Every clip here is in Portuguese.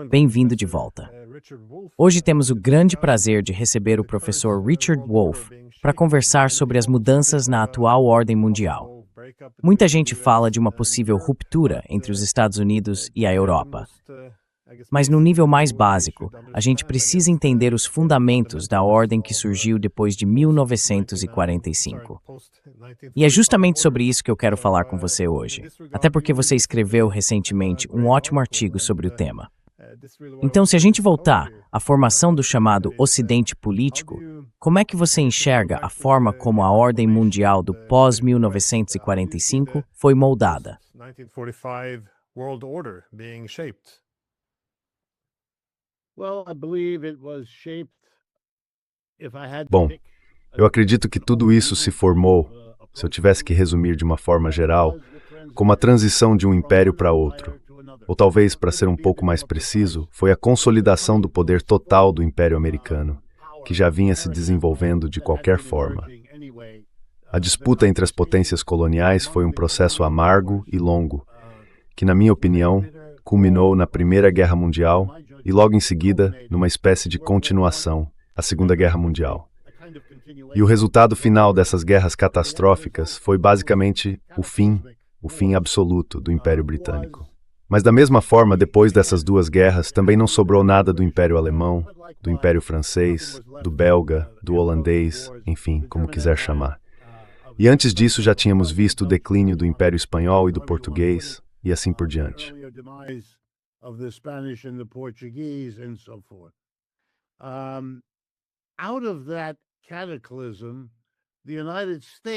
Bem-vindo de volta. Hoje temos o grande prazer de receber o professor Richard Wolff para conversar sobre as mudanças na atual ordem mundial. Muita gente fala de uma possível ruptura entre os Estados Unidos e a Europa. Mas no nível mais básico, a gente precisa entender os fundamentos da ordem que surgiu depois de 1945. E é justamente sobre isso que eu quero falar com você hoje, até porque você escreveu recentemente um ótimo artigo sobre o tema. Então, se a gente voltar à formação do chamado Ocidente político, como é que você enxerga a forma como a ordem mundial do pós-1945 foi moldada? Bom, eu acredito que tudo isso se formou, se eu tivesse que resumir de uma forma geral, como a transição de um império para outro. Ou talvez, para ser um pouco mais preciso, foi a consolidação do poder total do Império Americano, que já vinha se desenvolvendo de qualquer forma. A disputa entre as potências coloniais foi um processo amargo e longo, que, na minha opinião, culminou na Primeira Guerra Mundial e logo em seguida numa espécie de continuação, a Segunda Guerra Mundial. E o resultado final dessas guerras catastróficas foi basicamente o fim absoluto do Império Britânico. Mas da mesma forma, depois dessas duas guerras, também não sobrou nada do Império Alemão, do Império Francês, do Belga, do Holandês, enfim, como quiser chamar. E antes disso já tínhamos visto o declínio do Império Espanhol e do Português, e assim por diante.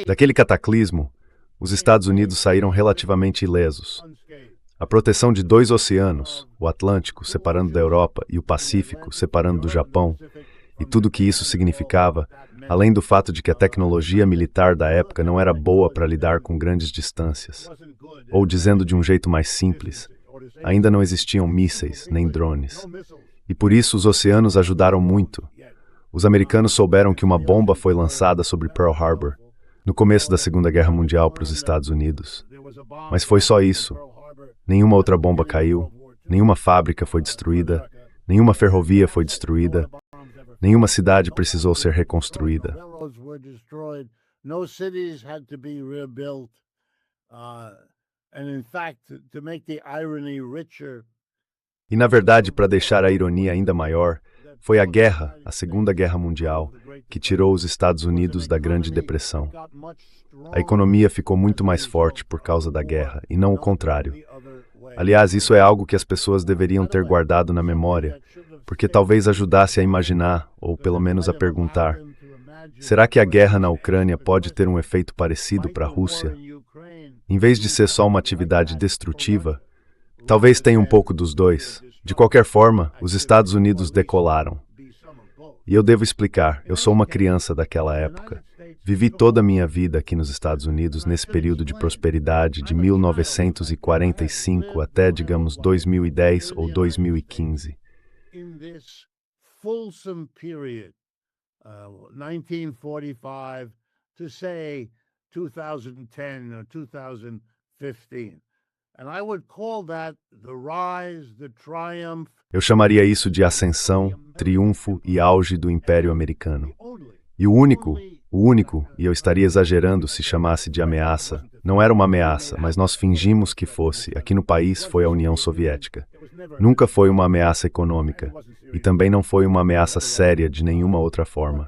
Daquele cataclismo, os Estados Unidos saíram relativamente ilesos. A proteção de dois oceanos, o Atlântico separando da Europa e o Pacífico separando do Japão, e tudo o que isso significava, além do fato de que a tecnologia militar da época não era boa para lidar com grandes distâncias. Ou dizendo de um jeito mais simples, ainda não existiam mísseis nem drones. E por isso os oceanos ajudaram muito. Os americanos souberam que uma bomba foi lançada sobre Pearl Harbor, no começo da Segunda Guerra Mundial para os Estados Unidos. Mas foi só isso. Nenhuma outra bomba caiu, nenhuma fábrica foi destruída, nenhuma ferrovia foi destruída, nenhuma cidade precisou ser reconstruída. E, na verdade, para deixar a ironia ainda maior, foi a guerra, a Segunda Guerra Mundial, que tirou os Estados Unidos da Grande Depressão. A economia ficou muito mais forte por causa da guerra, e não o contrário. Aliás, isso é algo que as pessoas deveriam ter guardado na memória, porque talvez ajudasse a imaginar, ou pelo menos a perguntar, será que a guerra na Ucrânia pode ter um efeito parecido para a Rússia? Em vez de ser só uma atividade destrutiva, talvez tenha um pouco dos dois. De qualquer forma, os Estados Unidos decolaram. E eu devo explicar, eu sou uma criança daquela época. Vivi toda a minha vida aqui nos Estados Unidos nesse período de prosperidade de 1945 até, digamos, 2010 ou 2015. In this fulsome period, 1945 to say 2010 or 2015. And I would call that the rise, the triumph. Eu chamaria isso de ascensão, triunfo e auge do Império Americano. E o único, e eu estaria exagerando se chamasse de ameaça, não era uma ameaça, mas nós fingimos que fosse, aqui no país foi a União Soviética. Nunca foi uma ameaça econômica, e também não foi uma ameaça séria de nenhuma outra forma.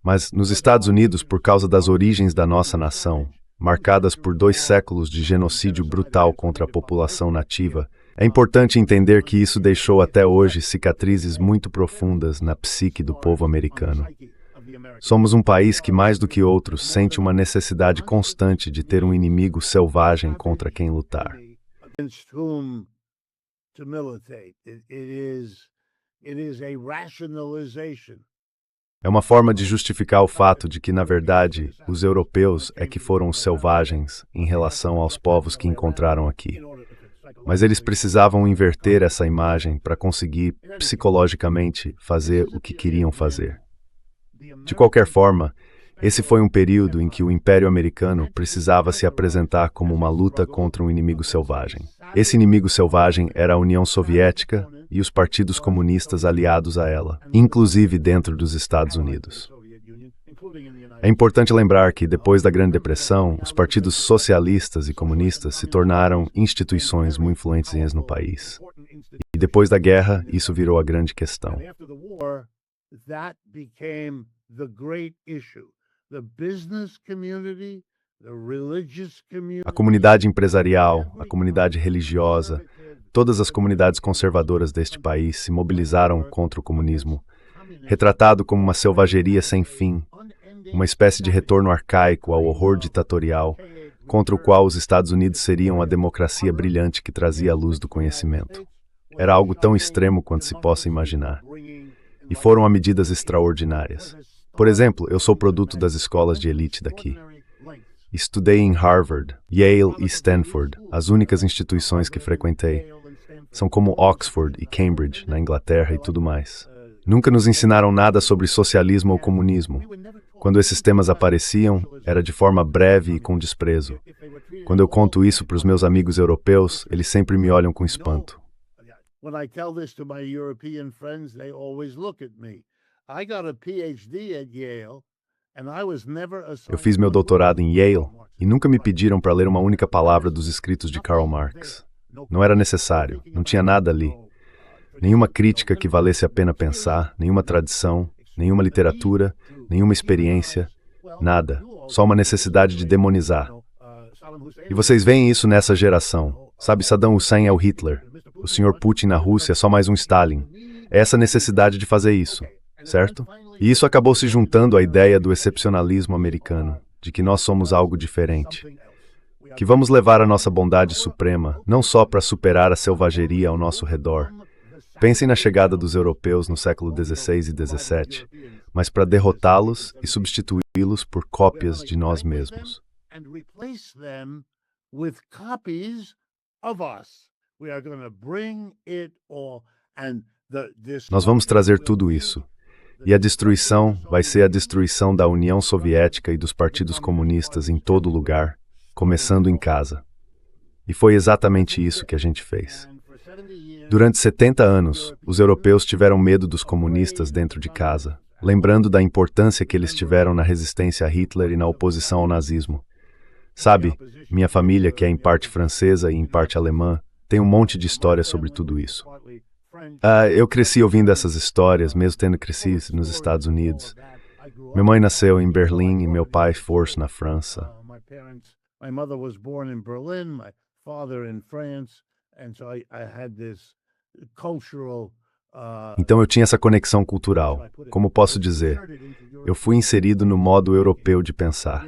Mas nos Estados Unidos, por causa das origens da nossa nação, marcadas por 2 séculos de genocídio brutal contra a população nativa, é importante entender que isso deixou até hoje cicatrizes muito profundas na psique do povo americano. Somos um país que, mais do que outros, sente uma necessidade constante de ter um inimigo selvagem contra quem lutar. É uma forma de justificar o fato de que, na verdade, os europeus é que foram os selvagens em relação aos povos que encontraram aqui. Mas eles precisavam inverter essa imagem para conseguir, psicologicamente, fazer o que queriam fazer. De qualquer forma, esse foi um período em que o Império Americano precisava se apresentar como uma luta contra um inimigo selvagem. Esse inimigo selvagem era a União Soviética e os partidos comunistas aliados a ela, inclusive dentro dos Estados Unidos. É importante lembrar que, depois da Grande Depressão, os partidos socialistas e comunistas se tornaram instituições muito influentes no país. E depois da guerra, isso virou a grande questão. A comunidade empresarial, a comunidade religiosa, todas as comunidades conservadoras deste país se mobilizaram contra o comunismo, retratado como uma selvageria sem fim, uma espécie de retorno arcaico ao horror ditatorial, contra o qual os Estados Unidos seriam a democracia brilhante que trazia a luz do conhecimento. Era algo tão extremo quanto se possa imaginar. E foram a medidas extraordinárias. Por exemplo, eu sou produto das escolas de elite daqui. Estudei em Harvard, Yale e Stanford, as únicas instituições que frequentei. São como Oxford e Cambridge, na Inglaterra e tudo mais. Nunca nos ensinaram nada sobre socialismo ou comunismo. Quando esses temas apareciam, era de forma breve e com desprezo. Quando eu conto isso para os meus amigos europeus, eles sempre me olham com espanto. When I tell this to my European friends, they always look at me. I got a PhD at Yale, and I was never assigned. Eu fiz meu doutorado em Yale e nunca me pediram para ler uma única palavra dos escritos de Karl Marx. Não era necessário, não tinha nada ali. Nenhuma crítica que valesse a pena pensar, nenhuma tradição, nenhuma literatura, nenhuma experiência, nada. Só uma necessidade de demonizar. E vocês veem isso nessa geração. Sabe, Saddam Hussein é o Hitler. O Sr. Putin na Rússia é só mais um Stalin. É essa necessidade de fazer isso, certo? E isso acabou se juntando à ideia do excepcionalismo americano, de que nós somos algo diferente. Que vamos levar a nossa bondade suprema, não só para superar a selvageria ao nosso redor. Pensem na chegada dos europeus no século XVI e XVII, mas para derrotá-los e substituí-los por cópias de nós mesmos. Nós vamos trazer tudo isso. E a destruição vai ser a destruição da União Soviética e dos partidos comunistas em todo lugar, começando em casa. E foi exatamente isso que a gente fez. Durante 70 anos, os europeus tiveram medo dos comunistas dentro de casa, lembrando da importância que eles tiveram na resistência a Hitler e na oposição ao nazismo. Sabe, minha família, que é em parte francesa e em parte alemã, tem um monte de histórias sobre tudo isso. Eu cresci ouvindo essas histórias, mesmo tendo crescido nos Estados Unidos. Minha mãe nasceu em Berlim e meu pai Force na França. My mother was born in Berlin, my father in France, and so I had this cultural. Então eu tinha essa conexão cultural. Como posso dizer? Eu fui inserido no modo europeu de pensar.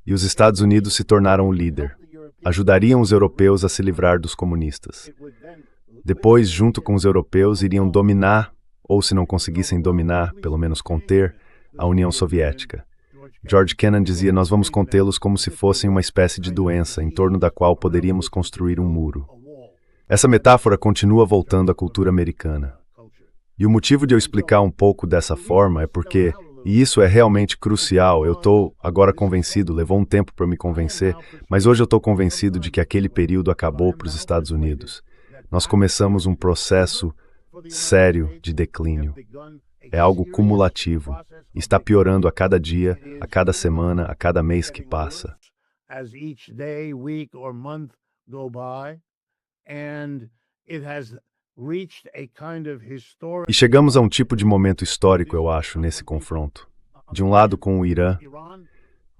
E os Estados Unidos se tornaram o líder. Ajudariam os europeus a se livrar dos comunistas. Depois, junto com os europeus, iriam dominar, ou se não conseguissem dominar, pelo menos conter, a União Soviética. George Kennan dizia: nós vamos contê-los como se fossem uma espécie de doença, em torno da qual poderíamos construir um muro. Essa metáfora continua voltando à cultura americana. E o motivo de eu explicar um pouco dessa forma é porque, e isso é realmente crucial, eu estou agora convencido, levou um tempo para me convencer, mas hoje eu estou convencido de que aquele período acabou para os Estados Unidos. Nós começamos um processo sério de declínio. É algo cumulativo. Está piorando a cada dia, a cada semana, a cada mês que passa. E chegamos a um tipo de momento histórico, eu acho, nesse confronto. De um lado com o Irã,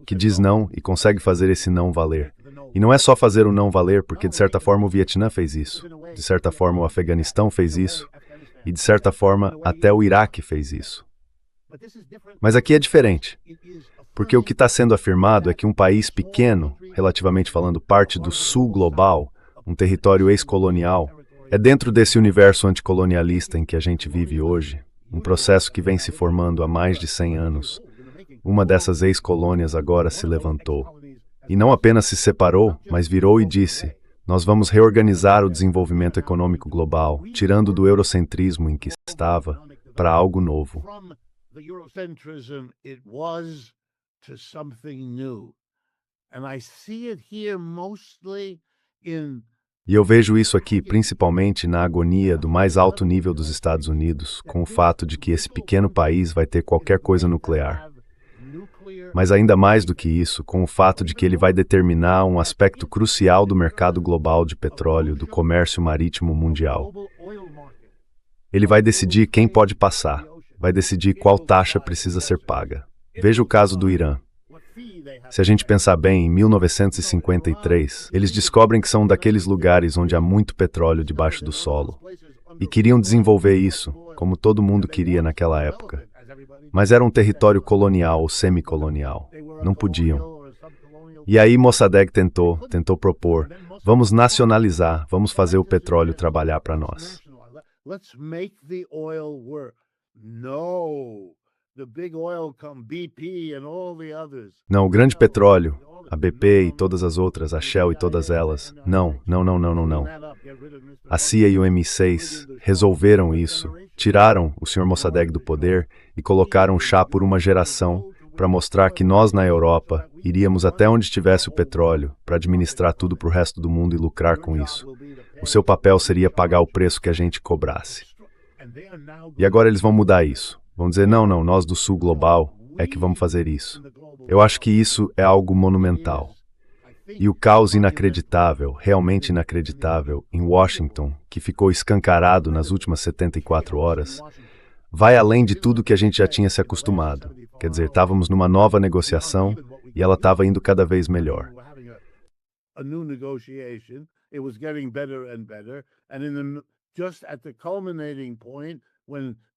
que diz não e consegue fazer esse não valer. E não é só fazer o não valer, porque de certa forma o Vietnã fez isso. De certa forma o Afeganistão fez isso. E de certa forma até o Iraque fez isso. Mas aqui é diferente. Porque o que está sendo afirmado é que um país pequeno, relativamente falando parte do sul global, um território ex-colonial, é dentro desse universo anticolonialista em que a gente vive hoje, um processo que vem se formando há mais de 100 anos. Uma dessas ex-colônias agora se levantou. E não apenas se separou, mas virou e disse: nós vamos reorganizar o desenvolvimento econômico global, tirando do eurocentrismo em que estava, para algo novo. E eu vejo isso aqui principalmente na agonia do mais alto nível dos Estados Unidos, com o fato de que esse pequeno país vai ter qualquer coisa nuclear. Mas ainda mais do que isso, com o fato de que ele vai determinar um aspecto crucial do mercado global de petróleo, do comércio marítimo mundial. Ele vai decidir quem pode passar, vai decidir qual taxa precisa ser paga. Veja o caso do Irã. Se a gente pensar bem, em 1953, eles descobrem que são daqueles lugares onde há muito petróleo debaixo do solo. E queriam desenvolver isso, como todo mundo queria naquela época. Mas era um território colonial ou semicolonial. Não podiam. E aí Mossadegh tentou propor, vamos nacionalizar, vamos fazer o petróleo trabalhar para nós. Let's make the oil work. No. The big oil come BP and all the others. Não, o grande petróleo, a BP e todas as outras, a Shell e todas elas. Não. A CIA e o MI6 resolveram isso, tiraram o Sr. Mossadegh do poder e colocaram o Shah por uma geração para mostrar que nós na Europa iríamos até onde estivesse o petróleo para administrar tudo para o resto do mundo e lucrar com isso. O seu papel seria pagar o preço que a gente cobrasse. E agora eles vão mudar isso. Vão dizer, não, nós do Sul Global é que vamos fazer isso. Eu acho que isso é algo monumental. E o caos inacreditável, realmente inacreditável, em Washington, que ficou escancarado nas últimas 74 horas, vai além de tudo que a gente já tinha se acostumado. Quer dizer, estávamos numa nova negociação e ela estava indo cada vez melhor.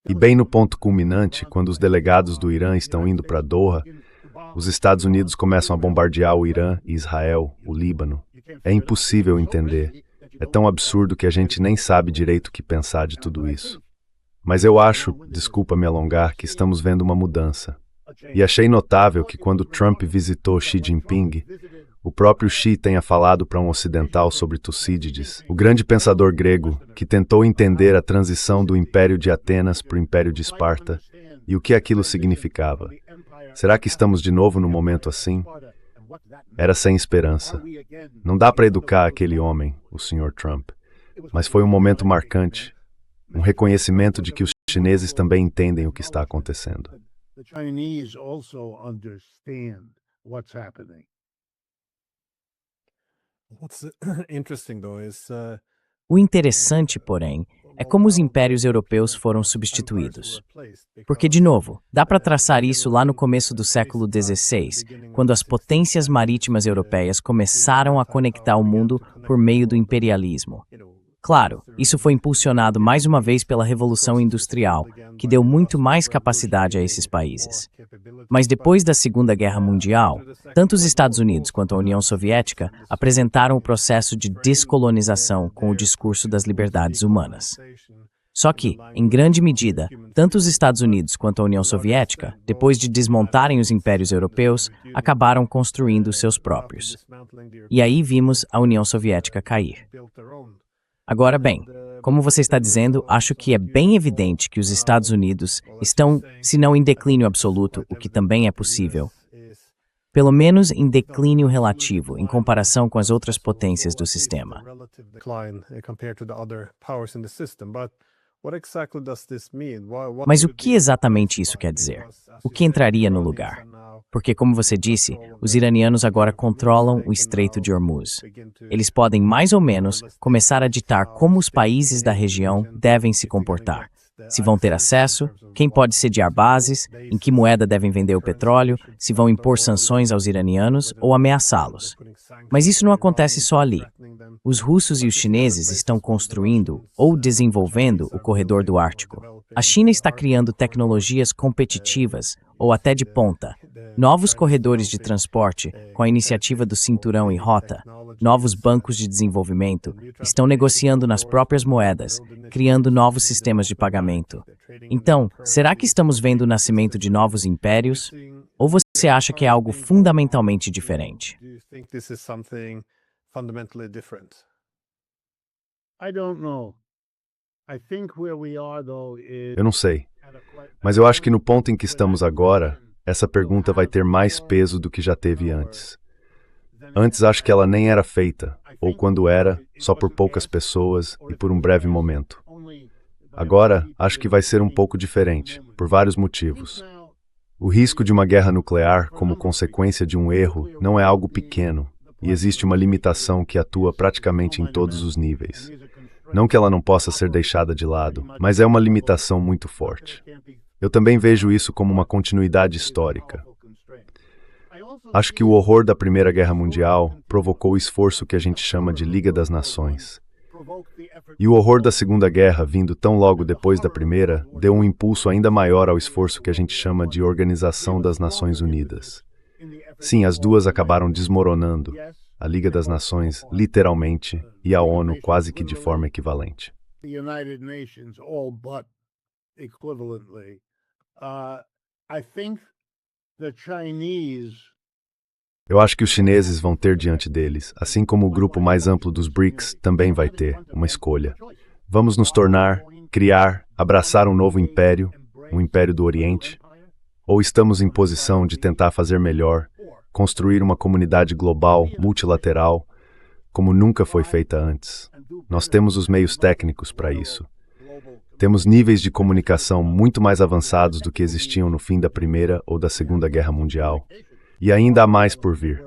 E bem no ponto culminante, quando os delegados do Irã estão indo para Doha, os Estados Unidos começam a bombardear o Irã, Israel, o Líbano. É impossível entender. É tão absurdo que a gente nem sabe direito o que pensar de tudo isso. Mas eu acho, desculpa me alongar, que estamos vendo uma mudança. E achei notável que quando Trump visitou Xi Jinping, o próprio Xi tenha falado para um ocidental sobre Tucídides, o grande pensador grego que tentou entender a transição do Império de Atenas para o Império de Esparta e o que aquilo significava. Será que estamos de novo num momento assim? Era sem esperança. Não dá para educar aquele homem, o Sr. Trump, mas foi um momento marcante, um reconhecimento de que os chineses também entendem o que está acontecendo. O interessante, porém, é como os impérios europeus foram substituídos. Porque, de novo, dá para traçar isso lá no começo do século XVI, quando as potências marítimas europeias começaram a conectar o mundo por meio do imperialismo. Claro, isso foi impulsionado mais uma vez pela Revolução Industrial, que deu muito mais capacidade a esses países. Mas depois da Segunda Guerra Mundial, tanto os Estados Unidos quanto a União Soviética apresentaram o processo de descolonização com o discurso das liberdades humanas. Só que, em grande medida, tanto os Estados Unidos quanto a União Soviética, depois de desmontarem os impérios europeus, acabaram construindo os seus próprios. E aí vimos a União Soviética cair. Agora bem, como você está dizendo, acho que é bem evidente que os Estados Unidos estão, se não em declínio absoluto, o que também é possível, pelo menos em declínio relativo em comparação com as outras potências do sistema. Mas o que exatamente isso quer dizer? O que entraria no lugar? Porque, como você disse, os iranianos agora controlam o Estreito de Hormuz. Eles podem, mais ou menos, começar a ditar como os países da região devem se comportar. Se vão ter acesso, quem pode sediar bases, em que moeda devem vender o petróleo, se vão impor sanções aos iranianos ou ameaçá-los. Mas isso não acontece só ali. Os russos e os chineses estão construindo ou desenvolvendo o corredor do Ártico. A China está criando tecnologias competitivas ou até de ponta, novos corredores de transporte com a iniciativa do Cinturão e Rota, novos bancos de desenvolvimento, estão negociando nas próprias moedas, criando novos sistemas de pagamento. Então, será que estamos vendo o nascimento de novos impérios? Ou você acha que é algo fundamentalmente diferente? Eu não sei, mas eu acho que no ponto em que estamos agora, essa pergunta vai ter mais peso do que já teve antes. Antes acho que ela nem era feita, ou quando era, só por poucas pessoas e por um breve momento. Agora, acho que vai ser um pouco diferente, por vários motivos. O risco de uma guerra nuclear como consequência de um erro não é algo pequeno, e existe uma limitação que atua praticamente em todos os níveis. Não que ela não possa ser deixada de lado, mas é uma limitação muito forte. Eu também vejo isso como uma continuidade histórica. Acho que o horror da Primeira Guerra Mundial provocou o esforço que a gente chama de Liga das Nações. E o horror da Segunda Guerra, vindo tão logo depois da Primeira, deu um impulso ainda maior ao esforço que a gente chama de Organização das Nações Unidas. Sim, as duas acabaram desmoronando, a Liga das Nações, literalmente, e a ONU quase que de forma equivalente. Eu acho que os chineses vão ter diante deles, assim como o grupo mais amplo dos BRICS também vai ter, uma escolha. Vamos nos tornar, criar, abraçar um novo império, um império do Oriente? Ou estamos em posição de tentar fazer melhor, construir uma comunidade global, multilateral, como nunca foi feita antes? Nós temos os meios técnicos para isso. Temos níveis de comunicação muito mais avançados do que existiam no fim da Primeira ou da Segunda Guerra Mundial. E ainda há mais por vir.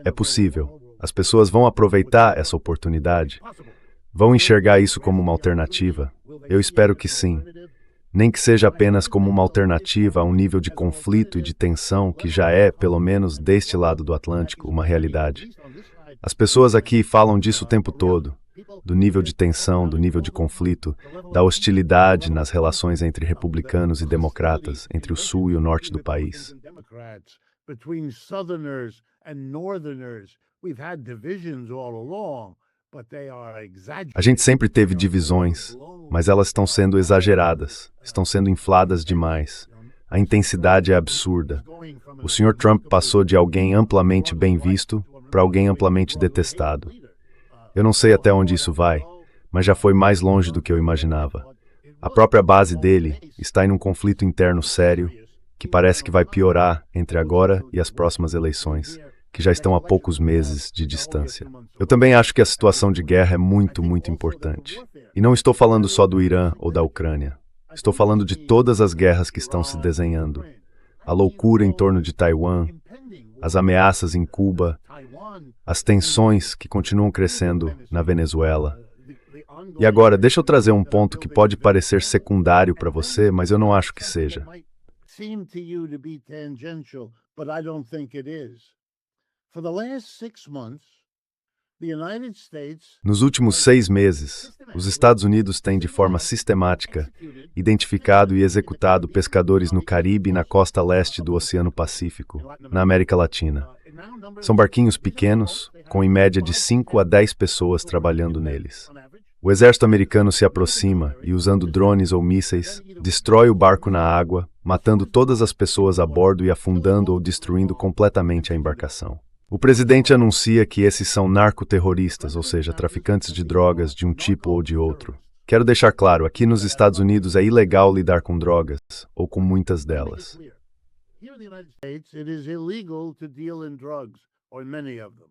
É possível. As pessoas vão aproveitar essa oportunidade. Vão enxergar isso como uma alternativa. Eu espero que sim. Nem que seja apenas como uma alternativa a um nível de conflito e de tensão que já é, pelo menos deste lado do Atlântico, uma realidade. As pessoas aqui falam disso o tempo todo. Do nível de tensão, do nível de conflito, da hostilidade nas relações entre republicanos e democratas, entre o sul e o norte do país. Between Southerners and Northerners, we've had divisions all along, but they are exaggerated. A gente sempre teve divisões, mas elas estão sendo exageradas, estão sendo infladas demais. A intensidade é absurda. O Sr. Trump passou de alguém amplamente bem visto para alguém amplamente detestado. Eu não sei até onde isso vai, mas já foi mais longe do que eu imaginava. A própria base dele está em um conflito interno sério, que parece que vai piorar entre agora e as próximas eleições, que já estão a poucos meses de distância. Eu também acho que a situação de guerra é muito, muito importante. E não estou falando só do Irã ou da Ucrânia. Estou falando de todas as guerras que estão se desenhando. A loucura em torno de Taiwan, as ameaças em Cuba, as tensões que continuam crescendo na Venezuela. E agora, deixa eu trazer um ponto que pode parecer secundário para você, mas eu não acho que seja. Seem to you to be tangential, but I don't think it is. For the last 6 months, the United States... Nos últimos 6 meses, os Estados Unidos têm de forma sistemática identificado e executado pescadores no Caribe e na costa leste do Oceano Pacífico, na América Latina. São barquinhos pequenos, com em média de 5 a 10 pessoas trabalhando neles. O exército americano se aproxima e, usando drones ou mísseis, destrói o barco na água, matando todas as pessoas a bordo e afundando ou destruindo completamente a embarcação. O presidente anuncia que esses são narcoterroristas, ou seja, traficantes de drogas de um tipo ou de outro. Quero deixar claro, aqui nos Estados Unidos é ilegal lidar com drogas, ou com muitas delas. Here in the United States, it is illegal to deal in drugs, or many of them.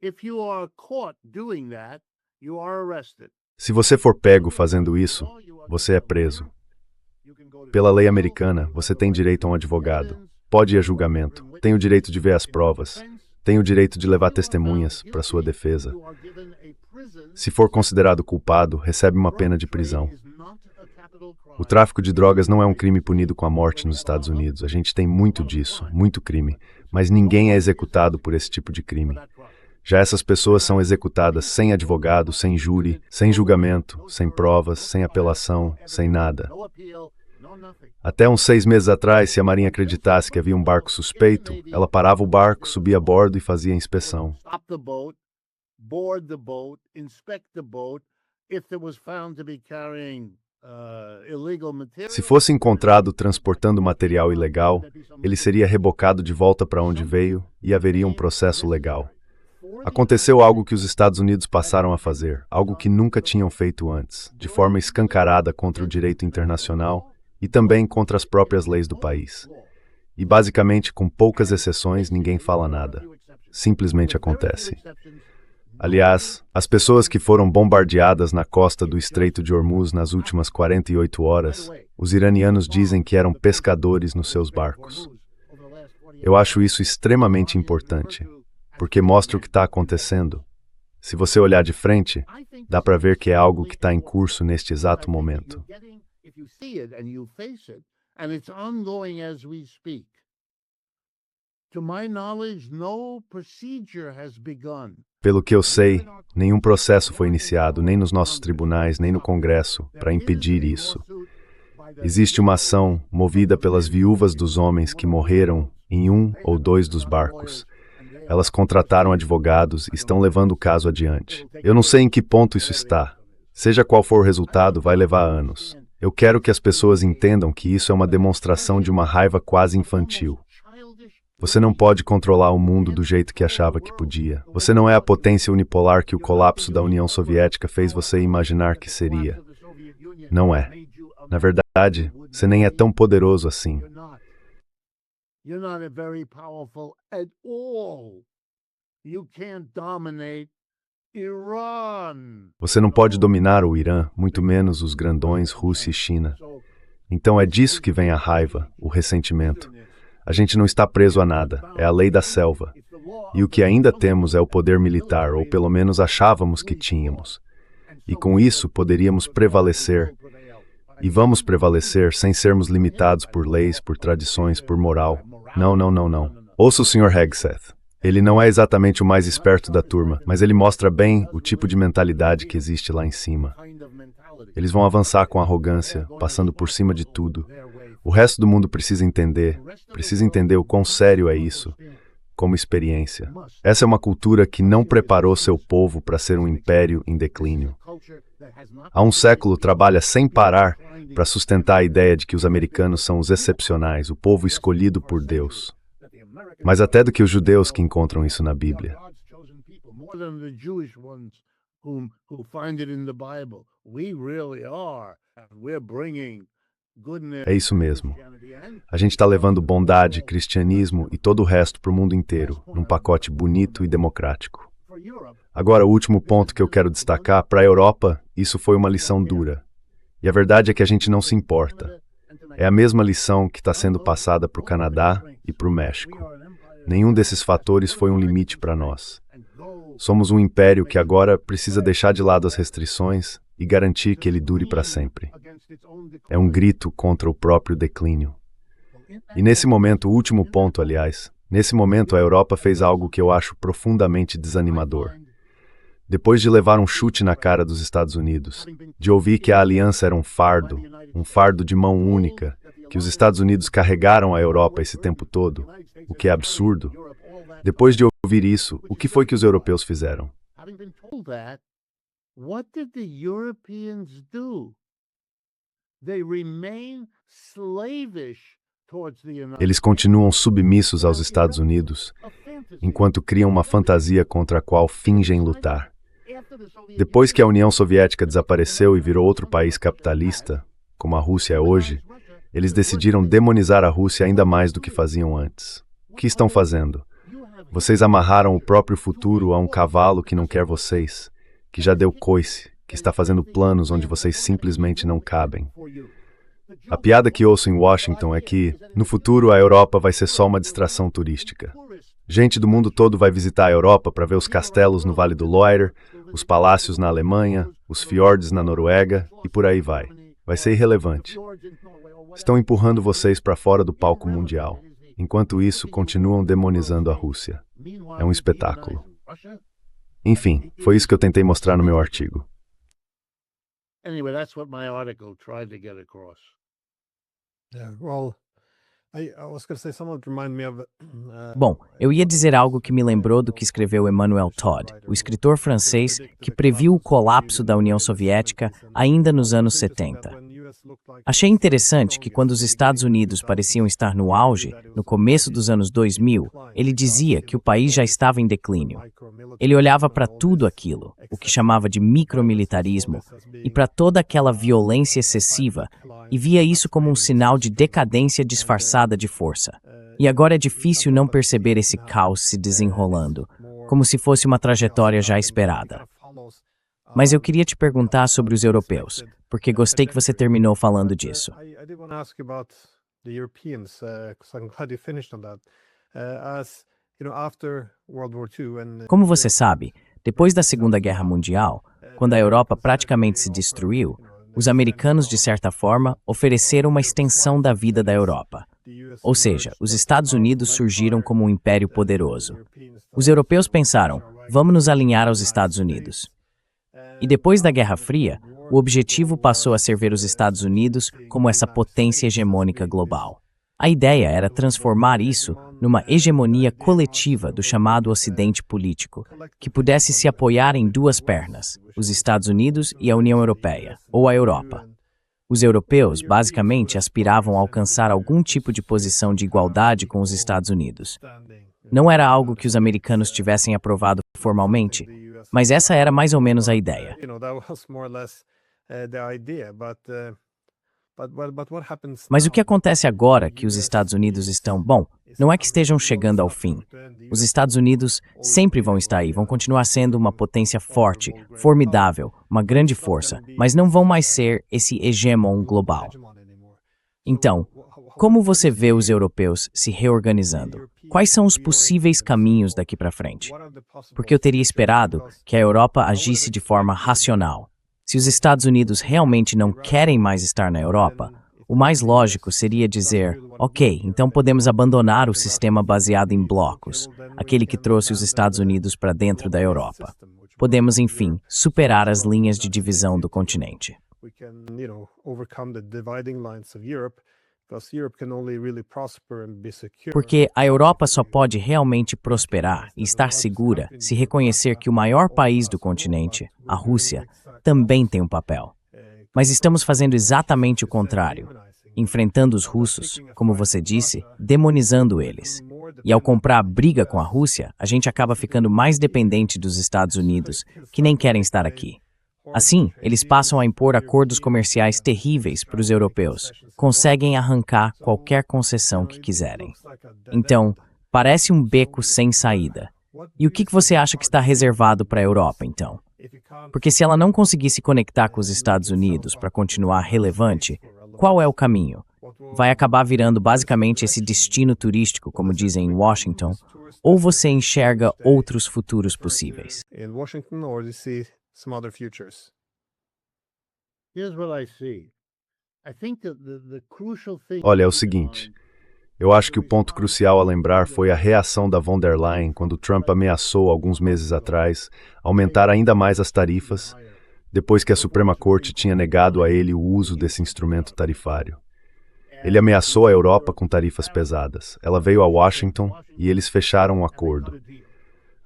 If you are caught doing that, you are arrested. Se você for pego fazendo isso, você é preso. Pela lei americana, você tem direito a um advogado, pode ir a julgamento, tem o direito de ver as provas, tem o direito de levar testemunhas para sua defesa. Se for considerado culpado, recebe uma pena de prisão. O tráfico de drogas não é um crime punido com a morte nos Estados Unidos. A gente tem muito disso, muito crime, mas ninguém é executado por esse tipo de crime. Já essas pessoas são executadas sem advogado, sem júri, sem julgamento, sem provas, sem apelação, sem nada. Até uns 6 meses atrás, se a Marinha acreditasse que havia um barco suspeito, ela parava o barco, subia a bordo e fazia a inspeção. Se fosse encontrado transportando material ilegal, ele seria rebocado de volta para onde veio e haveria um processo legal. Aconteceu algo que os Estados Unidos passaram a fazer, algo que nunca tinham feito antes, de forma escancarada contra o direito internacional e também contra as próprias leis do país. E basicamente, com poucas exceções, ninguém fala nada. simplesmente acontece. Aliás, as pessoas que foram bombardeadas na costa do Estreito de Hormuz nas últimas 48 horas, os iranianos dizem que eram pescadores nos seus barcos. Eu acho isso extremamente importante, porque mostra o que está acontecendo. Se você olhar de frente, dá para ver que é algo que está em curso neste exato momento. Pelo que eu sei, nenhum processo foi iniciado, nem nos nossos tribunais, nem no Congresso, para impedir isso. Existe uma ação movida pelas viúvas dos homens que morreram em um ou dois dos barcos. Elas contrataram advogados e estão levando o caso adiante. Eu não sei em que ponto isso está. Seja qual for o resultado, vai levar anos. Eu quero que as pessoas entendam que isso é uma demonstração de uma raiva quase infantil. Você não pode controlar o mundo do jeito que achava que podia. Você não é a potência unipolar que o colapso da União Soviética fez você imaginar que seria. Não é. Na verdade, você nem é tão poderoso assim. You're not very powerful at all. You can't dominate Iran. Você não pode dominar o Irã, muito menos os grandões Rússia e China. Então é disso que vem a raiva, o ressentimento. A gente não está preso a nada, é a lei da selva. E o que ainda temos é o poder militar, ou pelo menos achávamos que tínhamos. E com isso poderíamos prevalecer. E vamos prevalecer sem sermos limitados por leis, por tradições, por moral. Não. Ouça o Sr. Hegseth. Ele não é exatamente o mais esperto da turma, mas ele mostra bem o tipo de mentalidade que existe lá em cima. Eles vão avançar com arrogância, passando por cima de tudo. O resto do mundo precisa entender o quão sério é isso, como experiência. Essa é uma cultura que não preparou seu povo para ser um império em declínio. Há um século trabalha sem parar para sustentar a ideia de que os americanos são os excepcionais, o povo escolhido por Deus. Mais até do que os judeus que encontram isso na Bíblia. É isso mesmo. A gente está levando bondade, cristianismo e todo o resto para o mundo inteiro, num pacote bonito e democrático. Agora, o último ponto que eu quero destacar, para a Europa, isso foi uma lição dura. E a verdade é que a gente não se importa. É a mesma lição que está sendo passada para o Canadá e para o México. Nenhum desses fatores foi um limite para nós. Somos um império que agora precisa deixar de lado as restrições e garantir que ele dure para sempre. É um grito contra o próprio declínio. E nesse momento, o último ponto, aliás, nesse momento a Europa fez algo que eu acho profundamente desanimador. Depois de levar um chute na cara dos Estados Unidos, de ouvir que a aliança era um fardo de mão única, que os Estados Unidos carregaram a Europa esse tempo todo, o que é absurdo. Depois de ouvir isso, o que foi que os europeus fizeram? Eles continuam submissos aos Estados Unidos, enquanto criam uma fantasia contra a qual fingem lutar. Depois que a União Soviética desapareceu e virou outro país capitalista, como a Rússia é hoje, eles decidiram demonizar a Rússia ainda mais do que faziam antes. O que estão fazendo? Vocês amarraram o próprio futuro a um cavalo que não quer vocês, que já deu coice, que está fazendo planos onde vocês simplesmente não cabem. A piada que ouço em Washington é que, no futuro, a Europa vai ser só uma distração turística. Gente do mundo todo vai visitar a Europa para ver os castelos no Vale do Loire, os palácios na Alemanha, os fiordes na Noruega e por aí vai. Vai ser irrelevante. Estão empurrando vocês para fora do palco mundial. Enquanto isso, continuam demonizando a Rússia. É um espetáculo. Enfim, foi isso que eu tentei mostrar no meu artigo. Anyway, that's what my article tried to get across. Bom, eu ia dizer algo que me lembrou do que escreveu Emmanuel Todd, o escritor francês que previu o colapso da União Soviética ainda nos anos 70. Achei interessante que quando os Estados Unidos pareciam estar no auge, no começo dos anos 2000, ele dizia que o país já estava em declínio. Ele olhava para tudo aquilo, o que chamava de micromilitarismo, e para toda aquela violência excessiva, e via isso como um sinal de decadência disfarçada de força. E agora é difícil não perceber esse caos se desenrolando, como se fosse uma trajetória já esperada. Mas eu queria te perguntar sobre os europeus, porque gostei que você terminou falando disso. Como você sabe, depois da Segunda Guerra Mundial, quando a Europa praticamente se destruiu, os americanos, de certa forma, ofereceram uma extensão da vida da Europa. Ou seja, os Estados Unidos surgiram como um império poderoso. Os europeus pensaram, vamos nos alinhar aos Estados Unidos. E depois da Guerra Fria, o objetivo passou a ser ver os Estados Unidos como essa potência hegemônica global. A ideia era transformar isso numa hegemonia coletiva do chamado Ocidente político, que pudesse se apoiar em duas pernas, os Estados Unidos e a União Europeia, ou a Europa. Os europeus, basicamente, aspiravam a alcançar algum tipo de posição de igualdade com os Estados Unidos. Não era algo que os americanos tivessem aprovado formalmente, mas essa era mais ou menos a ideia. Mas o que acontece agora que os Estados Unidos estão... Bom, não é que estejam chegando ao fim. Os Estados Unidos sempre vão estar aí, vão continuar sendo uma potência forte, formidável, uma grande força, mas não vão mais ser esse hegemon global. Então, como você vê os europeus se reorganizando? Quais são os possíveis caminhos daqui para frente? Porque eu teria esperado que a Europa agisse de forma racional. Se os Estados Unidos realmente não querem mais estar na Europa, o mais lógico seria dizer, ok, então podemos abandonar o sistema baseado em blocos, aquele que trouxe os Estados Unidos para dentro da Europa. Podemos, enfim, superar as linhas de divisão do continente. Porque a Europa só pode realmente prosperar e estar segura se reconhecer que o maior país do continente, a Rússia, também tem um papel. Mas estamos fazendo exatamente o contrário, enfrentando os russos, como você disse, demonizando eles. E ao comprar a briga com a Rússia, a gente acaba ficando mais dependente dos Estados Unidos, que nem querem estar aqui. Assim, eles passam a impor acordos comerciais terríveis para os europeus, conseguem arrancar qualquer concessão que quiserem. Então, parece um beco sem saída. E o que você acha que está reservado para a Europa, então? Porque se ela não conseguir se conectar com os Estados Unidos para continuar relevante, qual é o caminho? Vai acabar virando basicamente esse destino turístico, como dizem em Washington, ou você enxerga outros futuros possíveis? Olha, é o seguinte. Eu acho que o ponto crucial a lembrar foi a reação da von der Leyen quando Trump ameaçou, alguns meses atrás, aumentar ainda mais as tarifas, depois que a Suprema Corte tinha negado a ele o uso desse instrumento tarifário. Ele ameaçou a Europa com tarifas pesadas. Ela veio a Washington e eles fecharam um acordo.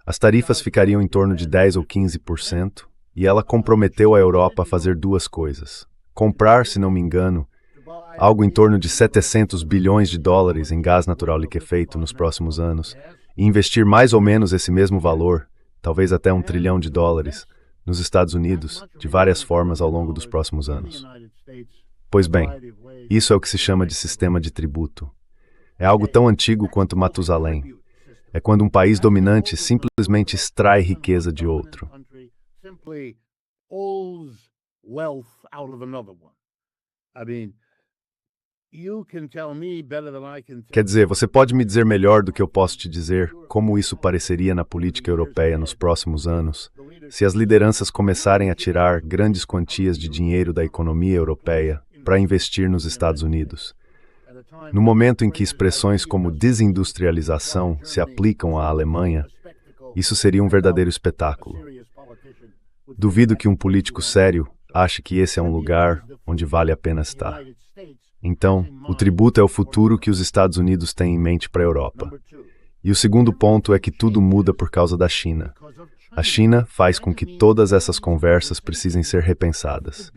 As tarifas ficariam em torno de 10 ou 15%, e ela comprometeu a Europa a fazer duas coisas. Comprar, se não me engano, algo em torno de 700 bilhões de dólares em gás natural liquefeito nos próximos anos, e investir mais ou menos esse mesmo valor, talvez até $1 trilhão, nos Estados Unidos, de várias formas ao longo dos próximos anos. Pois bem, isso é o que se chama de sistema de tributo. É algo tão antigo quanto Matusalém. É quando um país dominante simplesmente extrai riqueza de outro. Quer dizer, você pode me dizer melhor do que eu posso te dizer como isso pareceria na política europeia nos próximos anos, se as lideranças começarem a tirar grandes quantias de dinheiro da economia europeia para investir nos Estados Unidos. No momento em que expressões como desindustrialização se aplicam à Alemanha, isso seria um verdadeiro espetáculo. Duvido que um político sério ache que esse é um lugar onde vale a pena estar. Então, o tributo é o futuro que os Estados Unidos têm em mente para a Europa. E o segundo ponto é que tudo muda por causa da China. A China faz com que todas essas conversas precisem ser repensadas.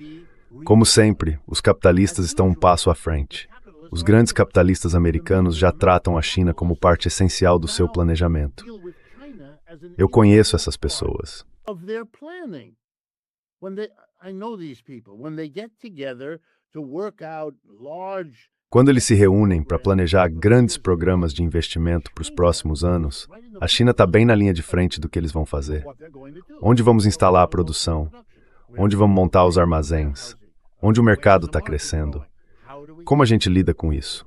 Como sempre, os capitalistas estão um passo à frente. Os grandes capitalistas americanos já tratam a China como parte essencial do seu planejamento. Eu conheço essas pessoas. Quando eles se reúnem para planejar grandes programas de investimento para os próximos anos, a China está bem na linha de frente do que eles vão fazer. Onde vamos instalar a produção? Onde vamos montar os armazéns? Onde o mercado está crescendo? Como a gente lida com isso?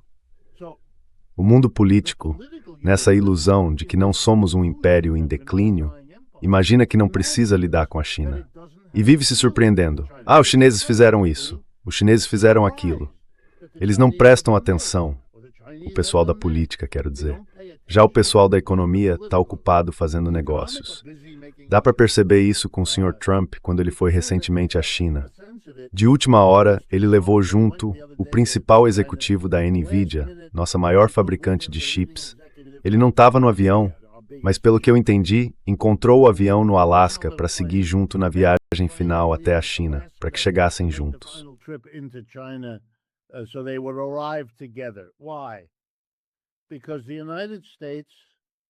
O mundo político, nessa ilusão de que não somos um império em declínio, imagina que não precisa lidar com a China. E vive se surpreendendo. Ah, os chineses fizeram isso. Os chineses fizeram aquilo. Eles não prestam atenção. O pessoal da política, quero dizer. Já o pessoal da economia está ocupado fazendo negócios. Dá para perceber isso com o Sr. Trump quando ele foi recentemente à China. De última hora, ele levou junto o principal executivo da NVIDIA, nossa maior fabricante de chips. Ele não estava no avião, mas pelo que eu entendi, encontrou o avião no Alasca para seguir junto na viagem final até a China, para que chegassem juntos.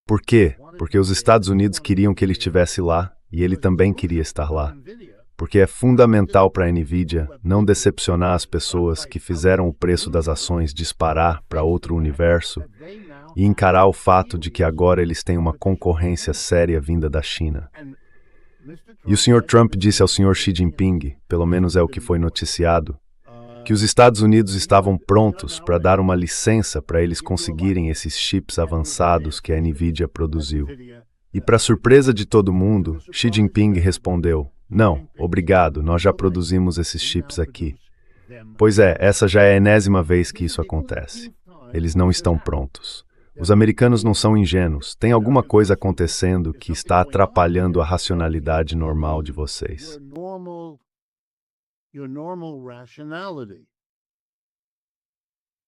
Por quê? Porque os Estados Unidos queriam que ele estivesse lá e ele também queria estar lá. Porque é fundamental para a NVIDIA não decepcionar as pessoas que fizeram o preço das ações disparar para outro universo e encarar o fato de que agora eles têm uma concorrência séria vinda da China. E o Sr. Trump disse ao Sr. Xi Jinping, pelo menos é o que foi noticiado, que os Estados Unidos estavam prontos para dar uma licença para eles conseguirem esses chips avançados que a NVIDIA produziu. E para surpresa de todo mundo, Xi Jinping respondeu: "Não, obrigado, nós já produzimos esses chips aqui." Pois é, essa já é a enésima vez que isso acontece. Eles não estão prontos. Os americanos não são ingênuos. Tem alguma coisa acontecendo que está atrapalhando a racionalidade normal de vocês. Your normal rationality.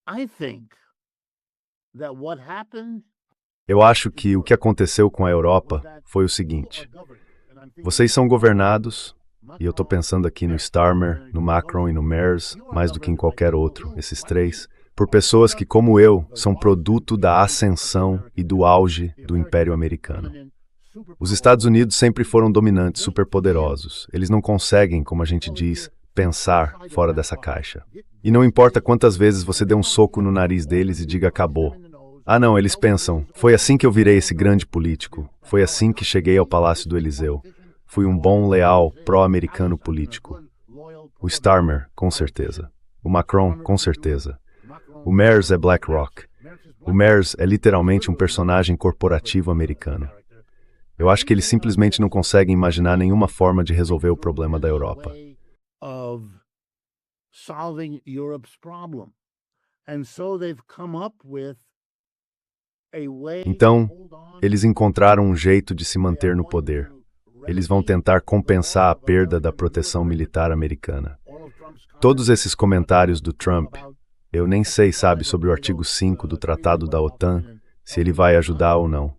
I think that what happened. Eu acho que o que aconteceu com a Europa foi o seguinte: vocês são governados, e eu estou pensando aqui no Starmer, no Macron e no Merz, mais do que em qualquer outro, esses três, por pessoas que, como eu, são produto da ascensão e do auge do Império Americano. Os Estados Unidos sempre foram dominantes, superpoderosos. Eles não conseguem, como a gente diz, pensar fora dessa caixa. E não importa quantas vezes você dê um soco no nariz deles e diga acabou. Ah não, eles pensam, foi assim que eu virei esse grande político. Foi assim que cheguei ao Palácio do Eliseu. Fui um bom, leal, pró-americano político. O Starmer, com certeza. O Macron, com certeza. O Merz é BlackRock. O Merz é literalmente um personagem corporativo americano. Eu acho que eles simplesmente não conseguem imaginar nenhuma forma de resolver o problema da Europa. Of solving Europe's problem. And so they've come up with a way. Então, eles encontraram um jeito de se manter no poder. Eles vão tentar compensar a perda da proteção militar americana. Todos esses comentários do Trump, eu nem sei, sabe, sobre o artigo 5 do Tratado da OTAN, se ele vai ajudar ou não.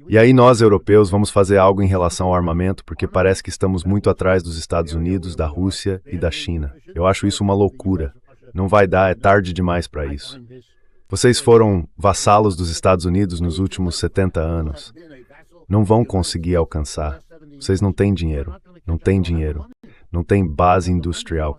E aí nós, europeus, vamos fazer algo em relação ao armamento, porque parece que estamos muito atrás dos Estados Unidos, da Rússia e da China. Eu acho isso uma loucura. Não vai dar, é tarde demais para isso. Vocês foram vassalos dos Estados Unidos nos últimos 70 anos. Não vão conseguir alcançar. Vocês não têm dinheiro. Não têm dinheiro. Não têm base industrial.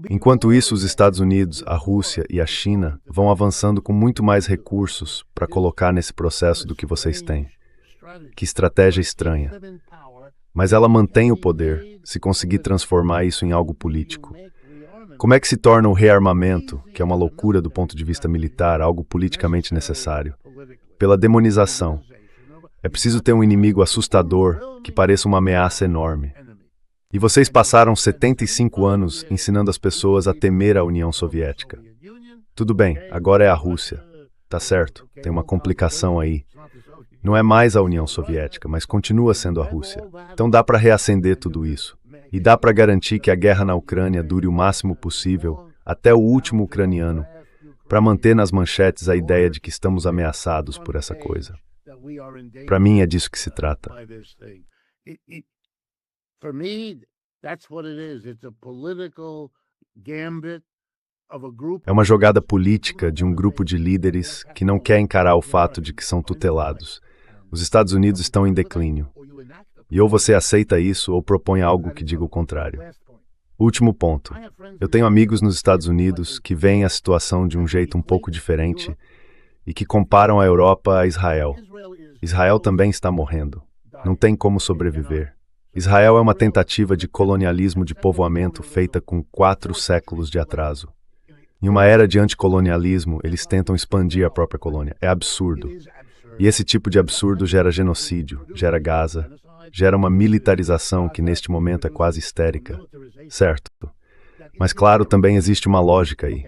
Enquanto isso, os Estados Unidos, a Rússia e a China vão avançando com muito mais recursos para colocar nesse processo do que vocês têm. Que estratégia estranha. Mas ela mantém o poder, se conseguir transformar isso em algo político. Como é que se torna o rearmamento, que é uma loucura do ponto de vista militar, algo politicamente necessário? Pela demonização. É preciso ter um inimigo assustador, que pareça uma ameaça enorme. E vocês passaram 75 anos ensinando as pessoas a temer a União Soviética. Tudo bem, agora é a Rússia. Tá certo, tem uma complicação aí. Não é mais a União Soviética, mas continua sendo a Rússia. Então dá para reacender tudo isso. E dá para garantir que a guerra na Ucrânia dure o máximo possível, até o último ucraniano, para manter nas manchetes a ideia de que estamos ameaçados por essa coisa. Para mim, é disso que se trata. For me, that's what it is. It's a political gambit of a group. É uma jogada política de um grupo de líderes que não quer encarar o fato de que são tutelados. Os Estados Unidos estão em declínio. E ou você aceita isso ou propõe algo que diga o contrário. Último ponto. Eu tenho amigos nos Estados Unidos que veem a situação de um jeito um pouco diferente e que comparam a Europa a Israel. Israel também está morrendo. Não tem como sobreviver. Israel é uma tentativa de colonialismo de povoamento feita com 4 séculos de atraso. Em uma era de anticolonialismo, eles tentam expandir a própria colônia. É absurdo. E esse tipo de absurdo gera genocídio, gera Gaza, gera uma militarização que neste momento é quase histérica. Certo. Mas claro, também existe uma lógica aí.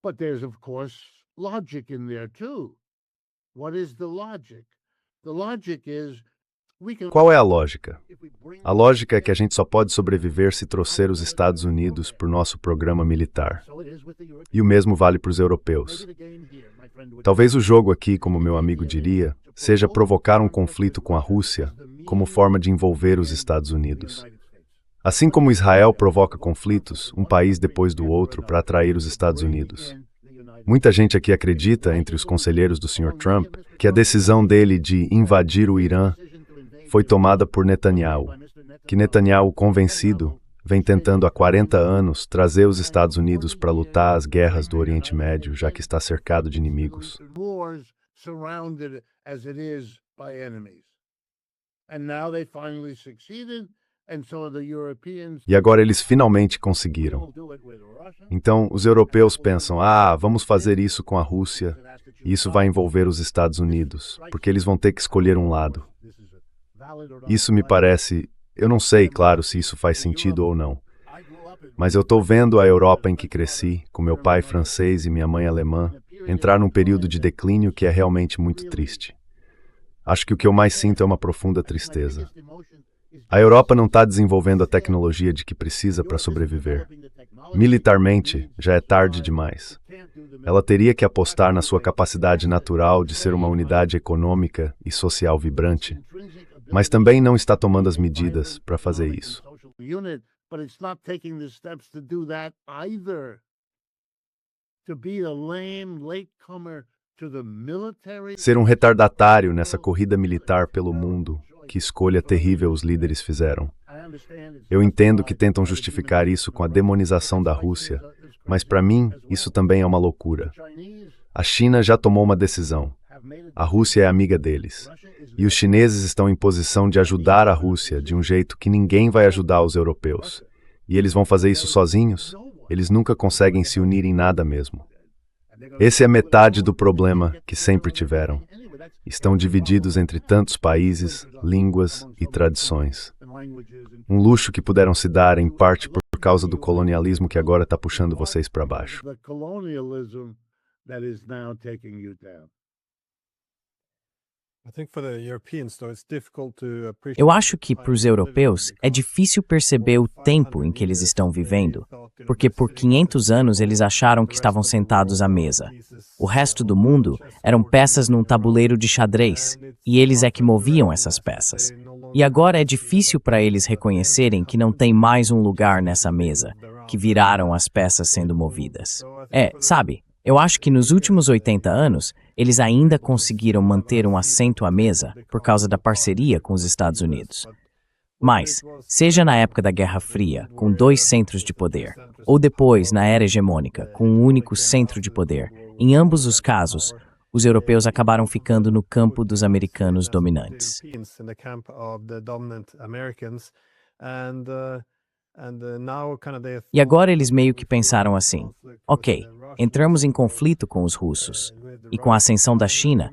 But there's, of course, logic in there too. What is the logic? The logic is Qual é a lógica? A lógica é que a gente só pode sobreviver se trouxer os Estados Unidos para o nosso programa militar. E o mesmo vale para os europeus. Talvez o jogo aqui, como meu amigo diria, seja provocar um conflito com a Rússia como forma de envolver os Estados Unidos. Assim como Israel provoca conflitos, um país depois do outro, para atrair os Estados Unidos. Muita gente aqui acredita, entre os conselheiros do Sr. Trump, que a decisão dele de invadir o Irã foi tomada por Netanyahu, que Netanyahu, convencido, vem tentando há 40 anos trazer os Estados Unidos para lutar as guerras do Oriente Médio, já que está cercado de inimigos. E agora eles finalmente conseguiram. Então, os europeus pensam, vamos fazer isso com a Rússia, e isso vai envolver os Estados Unidos, porque eles vão ter que escolher um lado. Isso me parece, eu não sei, claro, se isso faz sentido ou não, mas eu estou vendo a Europa em que cresci, com meu pai francês e minha mãe alemã, entrar num período de declínio que é realmente muito triste. Acho que o que eu mais sinto é uma profunda tristeza. A Europa não está desenvolvendo a tecnologia de que precisa para sobreviver. Militarmente, já é tarde demais. Ela teria que apostar na sua capacidade natural de ser uma unidade econômica e social vibrante, mas também não está tomando as medidas para fazer isso. Ser um retardatário nessa corrida militar pelo mundo, que escolha terrível os líderes fizeram. Eu entendo que tentam justificar isso com a demonização da Rússia, mas para mim isso também é uma loucura. A China já tomou uma decisão. A Rússia é amiga deles. E os chineses estão em posição de ajudar a Rússia de um jeito que ninguém vai ajudar os europeus. E eles vão fazer isso sozinhos? Eles nunca conseguem se unir em nada mesmo. Esse é metade do problema que sempre tiveram. Estão divididos entre tantos países, línguas e tradições. Um luxo que puderam se dar, em parte, por causa do colonialismo que agora está puxando vocês para baixo. Eu acho que, para os europeus, é difícil perceber o tempo em que eles estão vivendo, porque por 500 anos eles acharam que estavam sentados à mesa. O resto do mundo eram peças num tabuleiro de xadrez, e eles é que moviam essas peças. E agora é difícil para eles reconhecerem que não tem mais um lugar nessa mesa, que viraram as peças sendo movidas. Sabe, eu acho que nos últimos 80 anos, eles ainda conseguiram manter um assento à mesa por causa da parceria com os Estados Unidos. Mas, seja na época da Guerra Fria, com 2 centros de poder, ou depois, na era hegemônica, com um único centro de poder, em ambos os casos, os europeus acabaram ficando no campo dos americanos dominantes. E agora eles meio que pensaram assim, ok, entramos em conflito com os russos, e com a ascensão da China,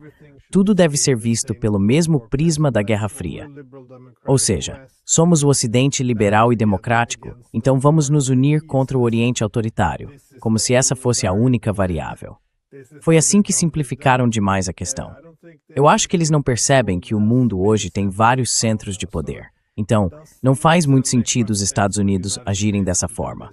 tudo deve ser visto pelo mesmo prisma da Guerra Fria. Ou seja, somos o Ocidente liberal e democrático, então vamos nos unir contra o Oriente autoritário, como se essa fosse a única variável. Foi assim que simplificaram demais a questão. Eu acho que eles não percebem que o mundo hoje tem vários centros de poder. Então, não faz muito sentido os Estados Unidos agirem dessa forma.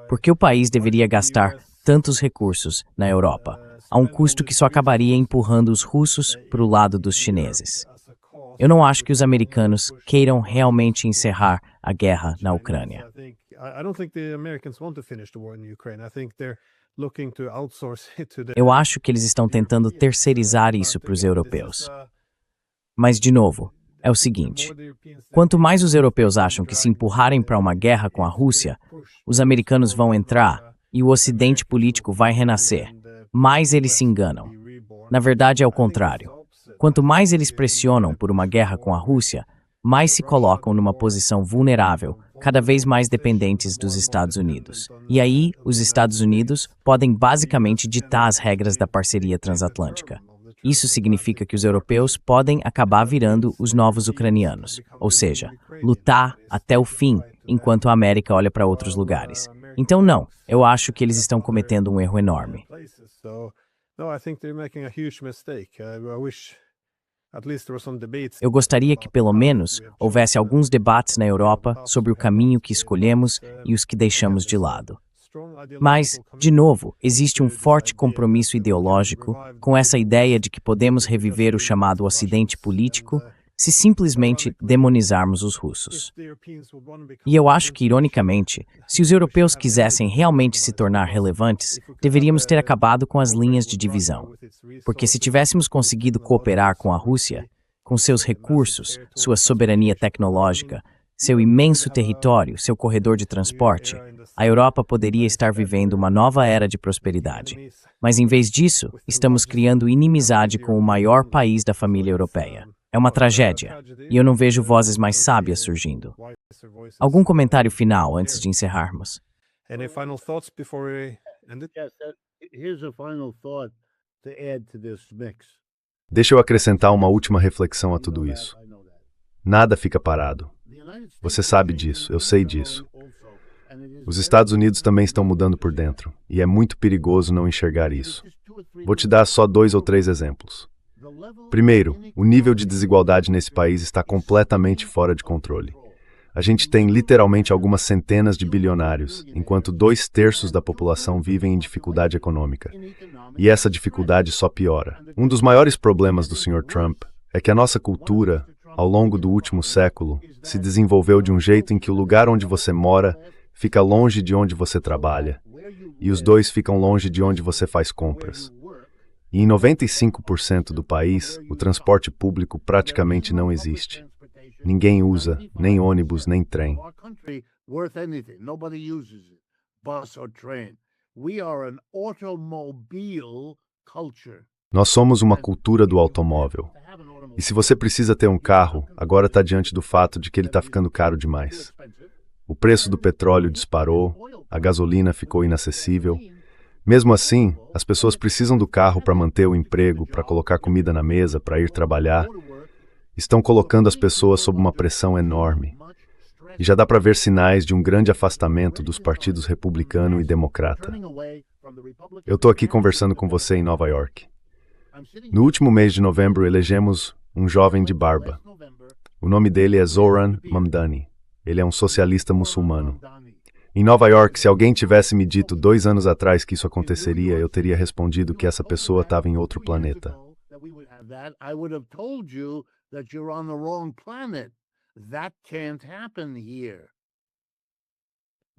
Por que o país deveria gastar tantos recursos na Europa, a um custo que só acabaria empurrando os russos para o lado dos chineses. Eu não acho que os americanos queiram realmente encerrar a guerra na Ucrânia. Eu acho que eles estão tentando terceirizar isso para os europeus. Mas, de novo, é o seguinte: quanto mais os europeus acham que se empurrarem para uma guerra com a Rússia, os americanos vão entrar e o ocidente político vai renascer, mais eles se enganam. Na verdade, é o contrário. Quanto mais eles pressionam por uma guerra com a Rússia, mais se colocam numa posição vulnerável, cada vez mais dependentes dos Estados Unidos. E aí, os Estados Unidos podem basicamente ditar as regras da parceria transatlântica. Isso significa que os europeus podem acabar virando os novos ucranianos, ou seja, lutar até o fim, enquanto a América olha para outros lugares. Então, não, eu acho que eles estão cometendo um erro enorme. Eu gostaria que, pelo menos, houvesse alguns debates na Europa sobre o caminho que escolhemos e os que deixamos de lado. Mas, de novo, existe um forte compromisso ideológico com essa ideia de que podemos reviver o chamado Ocidente político se simplesmente demonizarmos os russos. E eu acho que, ironicamente, se os europeus quisessem realmente se tornar relevantes, deveríamos ter acabado com as linhas de divisão. Porque se tivéssemos conseguido cooperar com a Rússia, com seus recursos, sua soberania tecnológica, seu imenso território, seu corredor de transporte, a Europa poderia estar vivendo uma nova era de prosperidade. Mas, em vez disso, estamos criando inimizade com o maior país da família europeia. É uma tragédia, e eu não vejo vozes mais sábias surgindo. Algum comentário final antes de encerrarmos? Any final thoughts before we end it? Yes, here's a final thought to add to this mix. Deixa eu acrescentar uma última reflexão a tudo isso. Nada fica parado. Você sabe disso, eu sei disso. Os Estados Unidos também estão mudando por dentro, e é muito perigoso não enxergar isso. Vou te dar só 2 ou 3 exemplos. Primeiro, o nível de desigualdade nesse país está completamente fora de controle. A gente tem literalmente algumas centenas de bilionários, enquanto 2/3 da população vivem em dificuldade econômica. E essa dificuldade só piora. Um dos maiores problemas do Sr. Trump é que a nossa cultura, ao longo do último século, se desenvolveu de um jeito em que o lugar onde você mora fica longe de onde você trabalha, e os dois ficam longe de onde você faz compras. E em 95% do país, o transporte público praticamente não existe. Ninguém usa nem ônibus nem trem. Nós somos uma cultura do automóvel. E se você precisa ter um carro, agora está diante do fato de que ele está ficando caro demais. O preço do petróleo disparou, a gasolina ficou inacessível. Mesmo assim, as pessoas precisam do carro para manter o emprego, para colocar comida na mesa, para ir trabalhar. Estão colocando as pessoas sob uma pressão enorme. E já dá para ver sinais de um grande afastamento dos partidos republicano e democrata. Eu estou aqui conversando com você em Nova York. No último mês de novembro, elegemos um jovem de barba. O nome dele é Zoran Mamdani. Ele é um socialista muçulmano. Em Nova York, se alguém tivesse me dito 2 anos atrás que isso aconteceria, eu teria respondido que essa pessoa estava em outro planeta.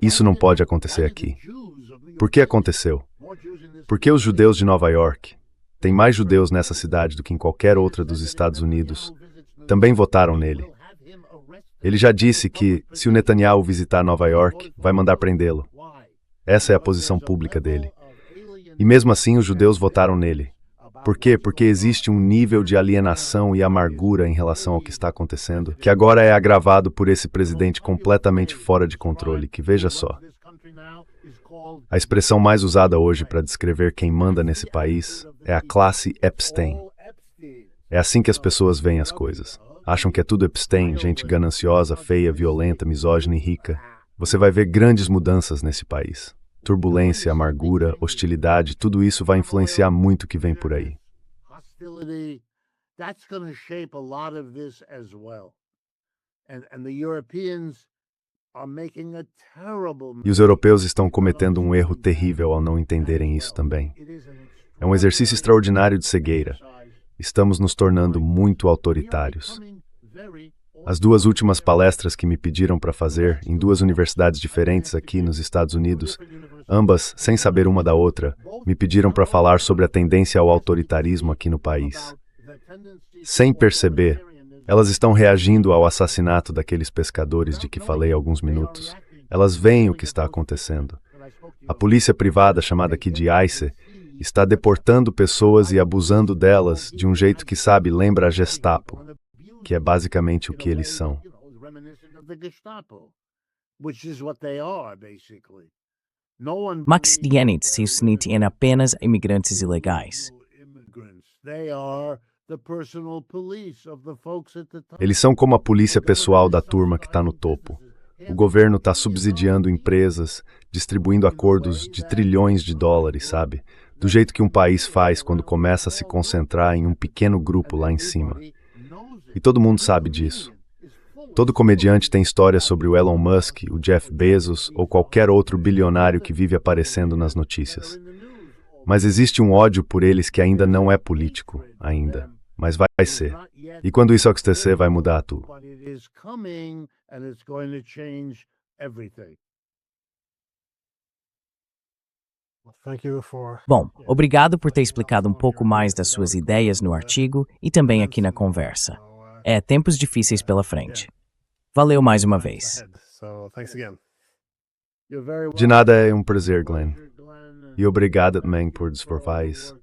Isso não pode acontecer aqui. Por que aconteceu? Porque os judeus de Nova York, tem mais judeus nessa cidade do que em qualquer outra dos Estados Unidos, também votaram nele. Ele já disse que, se o Netanyahu visitar Nova York, vai mandar prendê-lo. Essa é a posição pública dele. E mesmo assim, os judeus votaram nele. Por quê? Porque existe um nível de alienação e amargura em relação ao que está acontecendo, que agora é agravado por esse presidente completamente fora de controle, que, veja só, a expressão mais usada hoje para descrever quem manda nesse país é a classe Epstein. É assim que as pessoas veem as coisas. Acham que é tudo Epstein, gente gananciosa, feia, violenta, misógina e rica. Você vai ver grandes mudanças nesse país. Turbulência, amargura, hostilidade, tudo isso vai influenciar muito o que vem por aí. E os europeus estão cometendo um erro terrível ao não entenderem isso também. É um exercício extraordinário de cegueira. Estamos nos tornando muito autoritários. As duas últimas palestras que me pediram para fazer, em duas universidades diferentes aqui nos Estados Unidos, ambas, sem saber uma da outra, me pediram para falar sobre a tendência ao autoritarismo aqui no país. Sem perceber, elas estão reagindo ao assassinato daqueles pescadores de que falei há alguns minutos. Elas veem o que está acontecendo. A polícia privada, chamada aqui de ICE, está deportando pessoas e abusando delas de um jeito que, sabe, lembra a Gestapo, que é basicamente o que eles são. Max Dienitz snit em apenas imigrantes ilegais. Eles são como a polícia pessoal da turma que está no topo. O governo está subsidiando empresas, distribuindo acordos de trilhões de dólares, sabe? Do jeito que um país faz quando começa a se concentrar em um pequeno grupo lá em cima. E todo mundo sabe disso. Todo comediante tem histórias sobre o Elon Musk, o Jeff Bezos ou qualquer outro bilionário que vive aparecendo nas notícias. Mas existe um ódio por eles que ainda não é político, ainda. Mas vai ser. E quando isso acontecer, vai mudar tudo. Bom, obrigado por ter explicado um pouco mais das suas ideias no artigo e também aqui na conversa. É tempos difíceis pela frente. Valeu mais uma vez. De nada, é um prazer, Glenn. E obrigado também por desforfaz.